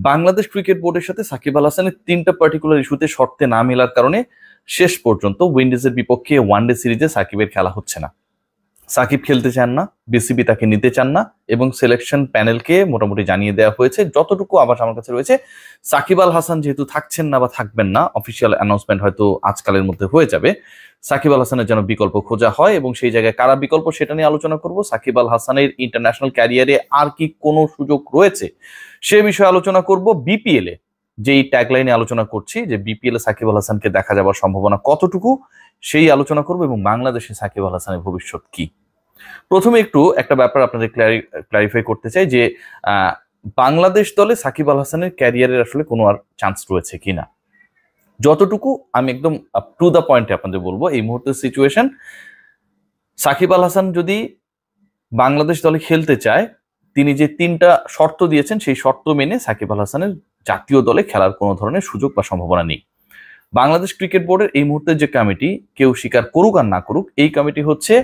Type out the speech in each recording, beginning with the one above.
Bangladesh cricket বোর্ডের সাথে সাকিব আল হাসানের তিনটা পার্টিকুলার ইস্যুতে শর্তে না মেলার কারণে শেষ পর্যন্ত উইন্ডিজের বিপক্ষে ওয়ানডে সিরিজে সাকিবের খেলা হচ্ছে না। সাকিব খেলতে চান না, বিসিবি তাকে নিতে চান না, এবং সিলেকশন প্যানেলকে মোটামুটি জানিয়ে দেওয়া হয়েছে, যতটুকু আবার আমার কাছে রয়েছে, সাকিব আল হাসান যেহেতু থাকছেন না বা থাকবেন না, অফিসিয়াল অ্যানাউন্সমেন্ট হয়তো আজকালের মধ্যে হয়ে যাবে, সাকিব আল হাসানের যেন বিকল্প খোঁজা হয়, এবং সেই জায়গায় কারা বিকল্প সেটা নিয়ে আলোচনা করব। সাকিব আল হাসানের ইন্টারন্যাশনাল ক্যারিয়ারে আর কি কোনো সুযোগ রয়েছে সে বিষয়ে আলোচনা করব। বিপিএল এ যেই ট্যাগলাইনে আলোচনা করছি যে বিপিএল এ সাকিব আল হাসানকে দেখা যাবার সম্ভাবনা কতটুকু, সেই আলোচনা করব, এবং বাংলাদেশে সাকিব আল হাসানের ভবিষ্যৎ কি। প্রথমে একটু একটা ব্যাপার আপনাদের ক্লারিফাই করতে চাই যে বাংলাদেশ দলে সাকিব আল হাসানের ক্যারিয়ারের আসলে কোনো আর চান্স রয়েছে কিনা। যতটুকু আমি একদম আপ টু দ্য পয়েন্টে আপনাদের বলবো, এই মুহূর্তের সিচুয়েশন, সাকিব আল হাসান যদি বাংলাদেশ দলে খেলতে চায়, তিনি যে তিনটা শর্ত দিয়েছেন সেই শর্ত মেনে সাকিব আল হাসানের জাতীয় দলে খেলার কোনো ধরনের সুযোগ বা সম্ভাবনা নেই। বাংলাদেশ ক্রিকেট বোর্ডের এই মুহূর্তে যে কমিটি, কেউ স্বীকার করুক আর না করুক, এই কমিটি হচ্ছে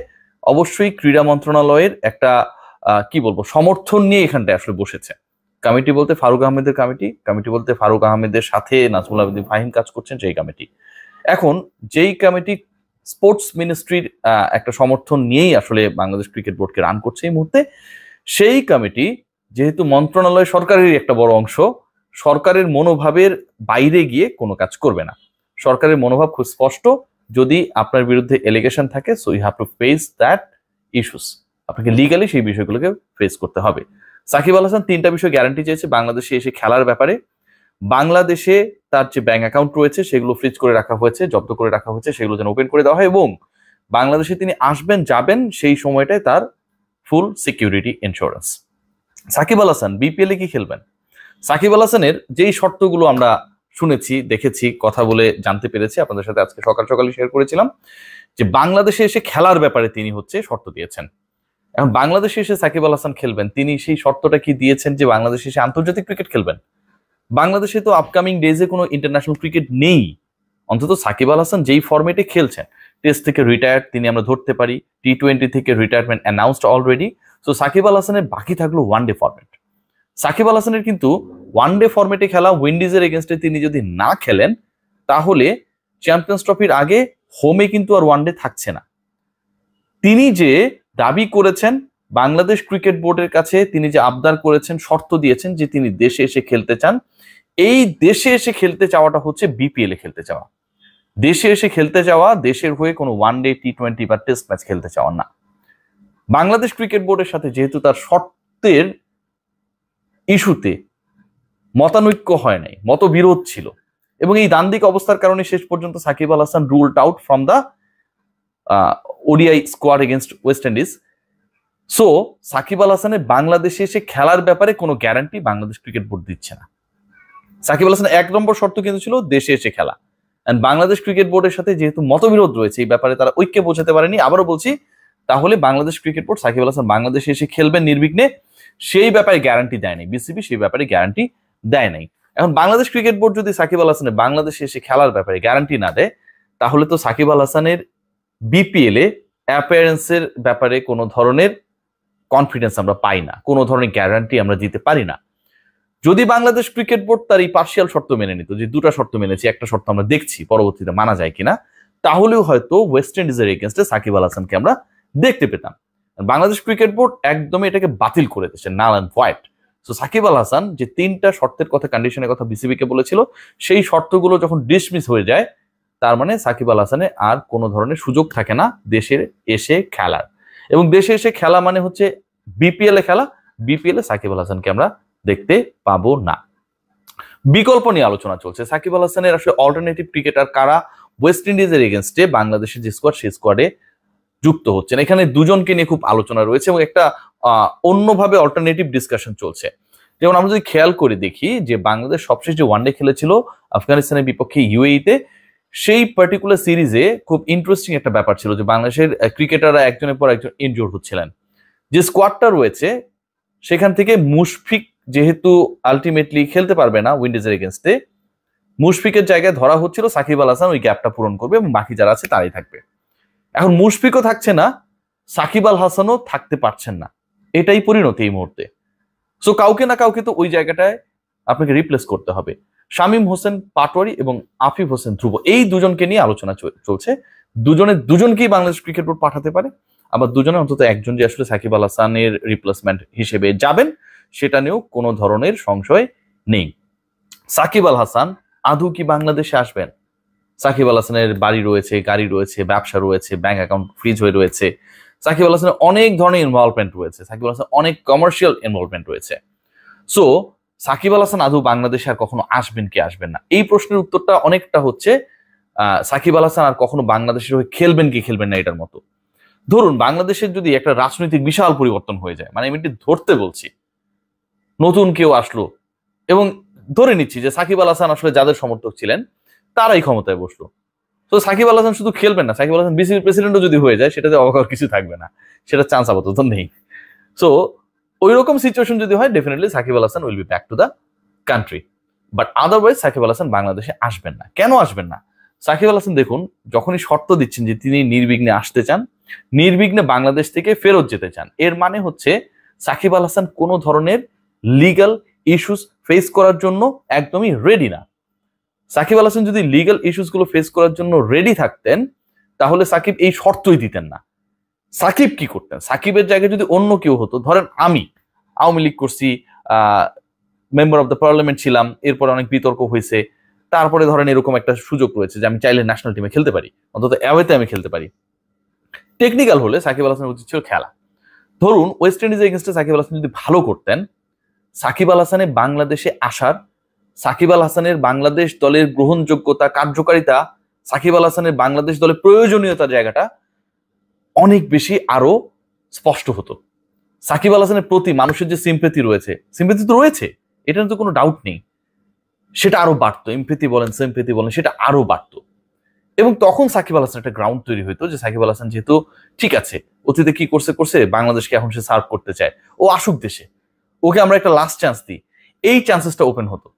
অবশ্যই ক্রীড়া মন্ত্রণালয়ের একটা কি বলবো সমর্থন নিয়ে এখানটায় আসলে বসেছে। কমিটি বলতে ফারুক আহমেদের কমিটি বলতে ফারুক আহমেদের সাথে নাজমুল আবেদীন ফাহিম কাজ করছেন সেই কমিটি। এখন যেই কমিটি স্পোর্টস মিনিস্ট্রির একটা সমর্থন নিয়েই আসলে বাংলাদেশ ক্রিকেট বোর্ডকে রান করছে এই মুহূর্তে, সেই কমিটি যেহেতু মন্ত্রণালয় সরকারের একটা বড় অংশ, সরকারের মনোভাবের বাইরে গিয়ে কোনো কাজ করবে না। সরকারের মনোভাব খুব স্পষ্ট, যদি আপনার বিরুদ্ধে এলিগেশন থাকে, so you have to face that issues, আপনাকে লিগালি সেই বিষয়গুলোকে ফেস করতে হবে। সাকিব আল হাসান তিনটা বিষয় গ্যারান্টি চেয়েছে বাংলাদেশে এসে খেলার ব্যাপারে। বাংলাদেশে তার যে ব্যাংক অ্যাকাউন্ট রয়েছে সেগুলো ফ্রিজ করে রাখা হয়েছে, জব্দ করে রাখা হয়েছে, সেগুলো যেন ওপেন করে দেওয়া হয়, এবং বাংলাদেশে তিনি আসবেন যাবেন সেই সময়টায় তার ফুল security insurance. Shakib Al Hasan BPL এ কি খেলবেন? সাকিব আল হাসানের যেই শর্তগুলো আমরা শুনেছি, দেখেছি, কথা বলে জানতে পেরেছি, আপনাদের সাথে আজকে সকাল সকালই শেয়ার করেছিলাম যে বাংলাদেশে এসে খেলার ব্যাপারে তিনি হচ্ছে শর্ত দিয়েছেন। এখন বাংলাদেশে এসে সাকিব আল হাসান খেলবেন, তিনি সেই শর্তটা কি দিয়েছেন যে বাংলাদেশে এসে আন্তর্জাতিক ক্রিকেট খেলবেন? বাংলাদেশে তো আপকামিং ডেজে কোনো ইন্টারন্যাশনাল ক্রিকেট নেই, অন্তত সাকিব আল হাসান যেই ফরম্যাটে খেলছেন, টেস্ট থেকে রিটায়ার্ড তিনি আমরা ধরতে পারি, টি-20 থেকে retirement announced already. So Shakib Al হাসানের বাকি থাকলো ওয়ানডে ফরম্যাট। সাকিব আল হাসানের কিন্তু ওয়ানডে ফরম্যাটে খেলা উইন্ডিজের এগেনস্টে তিনি যদি না খেলেন, তাহলে চ্যাম্পিয়ন্স ট্রফির আগে হোমে কিন্তু আর ওয়ানডে থাকছে না। তিনি যে দাবি করেছেন বাংলাদেশ ক্রিকেট বোর্ডের কাছে, তিনি যে আবদার করেছেন, শর্ত দিয়েছেন যে তিনি দেশে এসে খেলতে চান, এই দেশে এসে খেলতে চাওয়াটা হচ্ছে বিপিএল এ খেলতে চাওয়া। দেশে এসে খেলতে চাওয়া, দেশের হয়ে কোনো ওয়ানডে, টি-20 বা টেস্ট ম্যাচ খেলতে চাওয়া না। বাংলাদেশ ক্রিকেট বোর্ডের সাথে যেহেতু তার শর্তের ইস্যুতে মতানৈক্য হয় নাই, মতবিরোধ ছিল, এবং এই দ্বান্দ্বিক অবস্থার কারণে শেষ পর্যন্ত Shakib Al Hasan ruled out from the ODI squad against West Indies. So Shakib Al হাসানের বাংলাদেশে এসে খেলার ব্যাপারে কোনো গ্যারান্টি বাংলাদেশ ক্রিকেট বোর্ড দিচ্ছে না। সাকিব আল হাসান এক নম্বর শর্ত কিন্তু ছিল দেশে এসে খেলা, এন্ড বাংলাদেশ ক্রিকেট বোর্ডের সাথে যেহেতু মতবিরোধ রয়েছে এই ব্যাপারে, তারা ঐক্যে বোঝাতে পারেনি। আবারও বলছি, তাহলে বাংলাদেশ ক্রিকেট বোর্ড সাকিব আল হাসান বাংলাদেশে এসে খেলবেন নির্বিঘ্নে, সেই ব্যাপারে গ্যারান্টি দেয়নি, বিসিবি সেই ব্যাপারে গ্যারান্টি দেয় নাই। এখন বাংলাদেশ ক্রিকেট বোর্ড যদি সাকিব আল হাসানের বাংলাদেশে এসে খেলার ব্যাপারে গ্যারান্টি না দেয়, তাহলে তো সাকিব আল হাসানের বিপিএল এ অ্যাপিয়ারেন্সের ব্যাপারে কোনো ধরনের কনফিডেন্স আমরা পাই না, কোনো ধরনের গ্যারান্টি আমরা দিতে পারি না। যদি বাংলাদেশ ক্রিকেট বোর্ড তার এই পার্সিয়াল শর্ত মেনে নিত, যে দুটা শর্ত মেনেছি, একটা শর্ত আমরা দেখছি পরবর্তীতে মানা যায় কিনা, তাহলেও হয়তো ওয়েস্ট ইন্ডিজের এগেনস্টে সাকিব আল হাসানকে আমরা দেখতে পেতাম। বাংলাদেশ ক্রিকেট বোর্ড একদমই এটাকে বাতিল করে দিচ্ছে, null and white. So Shakib Al Hasan যে তিনটা শর্তের কথা, কন্ডিশনের কথা বিসিবিকে বলেছিল, সেই শর্তগুলো যখন ডিসমিস হয়ে যায়, তার মানে সাকিব আল হাসানের আর কোনো ধরনের সুযোগ থাকে না দেশে এসে খেলার। এবং দেশে এসে খেলা মানে হচ্ছে বিপিএল এ খেলা, বিপিএল এ সাকিব আল হাসানকে আমরা দেখতে পাবো না। বিকল্প নিয়ে আলোচনা চলছে, সাকিব আল হাসানের আসলে অল্টারনেটিভ ক্রিকেটার কারা ওয়েস্ট ইন্ডিজের এগেনস্টে বাংলাদেশের যে স্কোয়াড, সেই স্কোয়াডে যুক্ত হচ্ছেন। এখানে দুজনকে নিয়ে খুব আলোচনা রয়েছে এবং একটা অন্যভাবে অল্টারনেটিভ ডিসকাশন চলছে। যেমন আমরা যদি খেয়াল করে দেখি যে বাংলাদেশ সবশেষ যে ওয়ানডে খেলেছিল আফগানিস্তানের বিপক্ষে ইউএইতে, সেই পার্টিকুলার সিরিজে খুব ইন্টারেস্টিং একটা ব্যাপার ছিল যে বাংলাদেশের ক্রিকেটাররা একজনের পর একজন ইনজুর হচ্ছিলেন। যে স্কোয়াডটা রয়েছে সেখান থেকে মুশফিক যেহেতু আলটিমেটলি খেলতে পারবে না উইন্ডিজের এগেনস্টে, মুশফিকের জায়গায় ধরা হচ্ছিল সাকিব আল হাসান ওই গ্যাপটা পূরণ করবে এবং বাকি যারা আছে তারাই থাকবে। এখন মুশফিকও থাকছে না, সাকিব আল হাসানও থাকতে পারছেন না, এটাই পরিণতি এই মুহূর্তে। সো কাউকে না কাউকে তো ওই জায়গাটায় আপনাকে রিপ্লেস করতে হবে। শামীম হোসেন পাটোয়ারি এবং আফিফ হোসেন ধ্রুব, এই দুজনকে নিয়ে আলোচনা চলছে। দুজনকেই বাংলাদেশ ক্রিকেট বোর্ড পাঠাতে পারে, আবার দুজনে অন্তত একজন যে আসলে সাকিব আল হাসানের রিপ্লেসমেন্ট হিসেবে যাবেন সেটা নিয়েও কোনো ধরনের সংশয় নেই। সাকিব আল হাসান আদৌ কি বাংলাদেশে আসবেন? সাকিব আল হাসানের বাড়ি রয়েছে, গাড়ি রয়েছে, ব্যবসা রয়েছে, ব্যাংক অ্যাকাউন্ট ফ্রিজ হয়ে রয়েছে, সাকিব আল হাসানের অনেক ধরনের ইনভলভমেন্ট রয়েছে, সাকিব আল হাসান অনেক কমার্শিয়াল ইনভলভমেন্ট রয়েছে। সো সাকিব আল হাসান আদৌ বাংলাদেশে আর কখনো আসবেন কি আসবেন না, এই প্রশ্নের উত্তরটা অনেকটা হচ্ছে সাকিব আল হাসান আর কখনো বাংলাদেশের হয়ে খেলবেন কি খেলবেন না এটার মতো। ধরুন বাংলাদেশের যদি একটা রাজনৈতিক বিশাল পরিবর্তন হয়ে যায়, মানে আমি এটি ধরতে বলছি, নতুন কেউ আসলো এবং ধরে নিচ্ছি যে সাকিব আল হাসান আসলে যাদের সমর্থক ছিলেন তারাই ক্ষমতায় বসলো, তো সাকিব আল হাসান শুধু খেলবেন না, সাকিব আল হাসান বিসিবির প্রেসিডেন্টও যদি হয়ে যায় সেটাতে অবাক হওয়ার কিছু থাকবে না, সেটা চান্স আপাতত নেই। সো ওই রকম সিচুয়েশন যদি হয়, definitely Shakib Al Hasan will be back to the country, but otherwise Shakib Al Hasan বাংলাদেশে আসবেন না। কেন আসবেন না? সাকিব আল হাসান দেখুন, যখনই শর্ত দিচ্ছেন যে তিনি নির্বিঘ্নে আসতে চান, নির্বিঘ্নে বাংলাদেশ থেকে ফেরত যেতে চান, এর মানে হচ্ছে সাকিব আল হাসান কোনো ধরনের লিগ্যাল ইস্যুস ফেস করার জন্য একদমই রেডি না। সাকিব আল হাসান যদি লিগ্যাল ইস্যুস গুলো ফেস করার জন্য রেডি থাকতেন তাহলে সাকিব এই শর্তই দিতেন না। সাকিব কি করতেন? সাকিবের জায়গায় যদি অন্য কেউ হতো, ধরেন আমি আওয়ামী লীগ করছি, মেম্বার অফ দ্য পার্লামেন্ট ছিলাম, এরপরে অনেক বিতর্ক হয়েছে, তারপরে ধরেন এরকম একটা সুযোগ রয়েছে যে আমি চাইলে ন্যাশনাল টিমে খেলতে পারি, অন্তত অ্যাওয়েতে আমি খেলতে পারি, টেকনিক্যাল হলে সাকিব আল হাসানের উচিত ছিল খেলা। ধরুন ওয়েস্ট ইন্ডিজের এগেনস্টে সাকিব আল হাসান যদি ভালো করতেন, সাকিব আল হাসানের বাংলাদেশে আসার, সাকিব আল হাসানের বাংলাদেশ দলের গ্রহণযোগ্যতা, কার্যকারিতা, সাকিব আল হাসানের বাংলাদেশ দলের প্রয়োজনীয়তার জায়গাটা অনেক বেশি আরো স্পষ্ট হতো। সাকিব আল হাসানের প্রতি মানুষের যে সিম্পেথি রয়েছে, সিম্পেথি তো রয়েছে, এটা তো কোনো ডাউট নেই, সেটা আরো বাড়তো, এমপ্যাথি বলেন সিম্পেথি বলেন, সেটা আরো বাড়তো। এবং তখন সাকিব আল হাসান একটা গ্রাউন্ড তৈরি হইতো যে সাকিব আল হাসান যেহেতু ঠিক আছে, অতীতে কি করছে বাংলাদেশকে এখন সে সার্ভ করতে চায়, ও আসুক দেশে, ওকে আমরা একটা লাস্ট চান্স দিই, এই চান্সেসটা ওপেন হতো।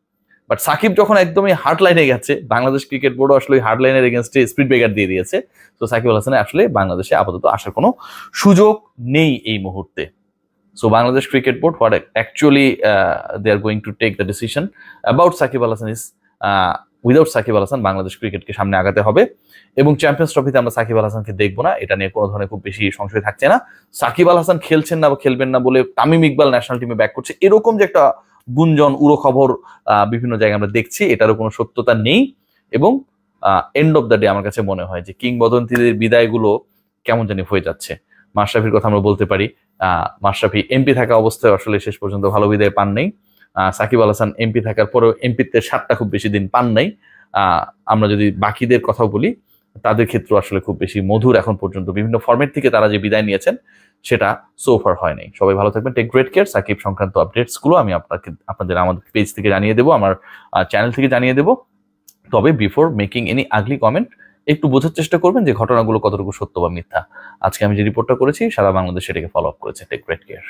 বাট সাকিব যখন একদমই হার্ড লাইনে গেছে, বাংলাদেশ ক্রিকেট বোর্ডও আসলে হার্ড লাইনের এগেনস্টে স্পিড ব্রেকার দিয়ে দিয়েছে, তো সাকিব আল হাসানের আসলে বাংলাদেশে আপাতত আসার কোনো সুযোগ নেই এই মুহূর্তে। So Bangladesh cricket board what actually they are going to take the decision about Shakib Al Hasan is without Shakib Al Hasan Bangladesh ক্রিকেটকে সামনে আগাতে হবে, এবং চ্যাম্পিয়ন্স ট্রফিতে আমরা সাকিব আল হাসানকে দেখবো না, এটা নিয়ে কোনো ধরনের খুব বেশি সংশয় থাকছে না। সাকিব আল হাসান খেলছেন না বা খেলবেন না বলে তামিম ইকবাল ন্যাশনাল টিমে ব্যাক করছে, এরকম যে একটা গুঞ্জন উড়ো খবর বিভিন্ন জায়গায় আমরা দেখছি, এটারও কোনো সত্যতা নেই। এবং এন্ড অফ দ্য ডে আমার কাছে মনে হয় যে কিংবদন্তিদের বিদায়গুলো কেমন জানি হয়ে যাচ্ছে। মাশরাফির কথা আমরা বলতে পারি, মাশরাফি এমপি থাকা অবস্থায় আসলে শেষ পর্যন্ত ভালো বিদায় পান নাই। সাকিব আল হাসান এমপি থাকার পরেও এমপিত্বের স্বাদটা খুব বেশি দিন পান নাই। আমরা যদি বাকিদের কথাও বলি, তাদের ক্ষেত্রে আসলে খুব বেশি মধুর এখন পর্যন্ত বিভিন্ন ফরম্যাট থেকে তারা যে বিদায় নিয়েছেন সেটা সোফার হয় নাই। সবাই ভালো থাকবেন, টেক গ্রেট কেয়ার। সাকিব সংক্রান্ত আপডেটস গুলো আমি আপনাদের আমাদের পেজ থেকে জানিয়ে দেবো, আমার চ্যানেল থেকে জানিয়ে দেবো। তবে বিফোর মেকিং এনি আগলি কমেন্ট একটু বোঝার চেষ্টা করবেন যে ঘটনাগুলো কতটুকু সত্য বা মিথ্যা। আজকে আমি যে রিপোর্টটা করেছি সারা বাংলাদেশ সেটাকে ফলো আপ করেছে। Take great care.